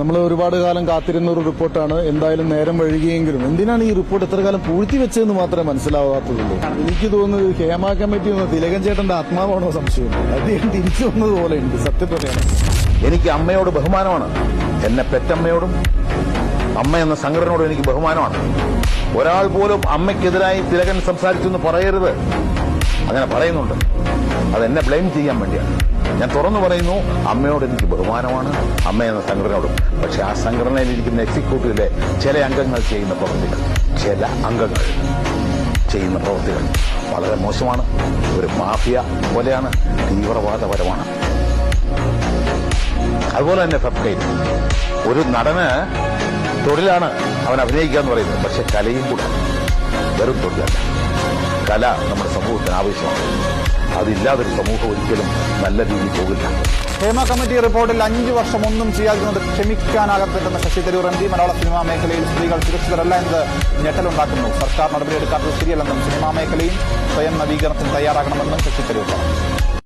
നമ്മൾ ഒരുപാട് കാലം കാത്തിരുന്ന ഒരു റിപ്പോർട്ടാണ്. എന്തായാലും നേരം വഴുകിയെങ്കിലും എന്തിനാണ് ഈ റിപ്പോർട്ട് ഇത്ര കാലം പൂഴ്ത്തി വെച്ചതെന്ന് മാത്രമേ മനസ്സിലാവാത്തതുള്ളൂ. എനിക്ക് തോന്നുന്നത് ഹേമ കമ്മിറ്റി ഒന്ന് തിലകൻ ചേട്ടന്റെ ആത്മാവാണോ സംശയം. അദ്ദേഹം തിരിച്ചു വന്നതുപോലെ ഉണ്ട്. സത്യം പറയണം, എനിക്ക് അമ്മയോട് ബഹുമാനമാണ്. എന്നെ പെറ്റമ്മയോടും അമ്മ എന്ന സംഘടനയോടും എനിക്ക് ബഹുമാനമാണ്. ഒരാൾ പോലും അമ്മയ്ക്കെതിരായി തിലകൻ സംസാരിച്ചു എന്ന് പറയരുത്. അങ്ങനെ പറയുന്നുണ്ട്, അതെന്നെ ബ്ലെയിം ചെയ്യാൻ വേണ്ടിയാണ്. ഞാൻ തുറന്നു പറയുന്നു, അമ്മയോട് എനിക്ക് ബഹുമാനമാണ്, അമ്മ എന്ന സംഘടനയോടും. പക്ഷെ ആ സംഘടനയിലിരിക്കുന്ന എക്സിക്യൂട്ടീവിലെ ചില അംഗങ്ങൾ ചെയ്യുന്ന പ്രവൃത്തികൾ വളരെ മോശമാണ്. ഒരു മാഫിയ പോലെയാണ്, തീവ്രവാദപരമാണ്. അതുപോലെ തന്നെ ഫെഫ്കയിൽ ഒരു നടന് തൊഴിലാണ് അവൻ അഭിനയിക്കുക എന്ന് പറയുന്നത്. പക്ഷെ കലയും കൂടെ, വെറും തൊഴിലല്ല. കല നമ്മുടെ സമൂഹത്തിന് ആവശ്യമാണ്. അതില്ലാതൊരു സമൂഹം ഒരിക്കലും നല്ല രീതിയിൽ പോകില്ല. ഹേമ കമ്മിറ്റി റിപ്പോർട്ടിൽ 5 വർഷം ഒന്നും ചെയ്യാതിരുന്നത് ക്ഷമിക്കാനാകത്തില്ലെന്ന് ശശി തരൂർ എം പി. മലയാള സിനിമാ മേഖലയിൽ സ്ത്രീകൾ സുരക്ഷിതരല്ല എന്നത് ഞെട്ടലുണ്ടാക്കുന്നു. സർക്കാർ നടപടിയെടുക്കാത്തത് ശരിയല്ലെന്നും സിനിമാ മേഖലയും സ്വയം നവീകരണത്തിന് തയ്യാറാകണമെന്നും ശശി തരൂർ പറഞ്ഞു.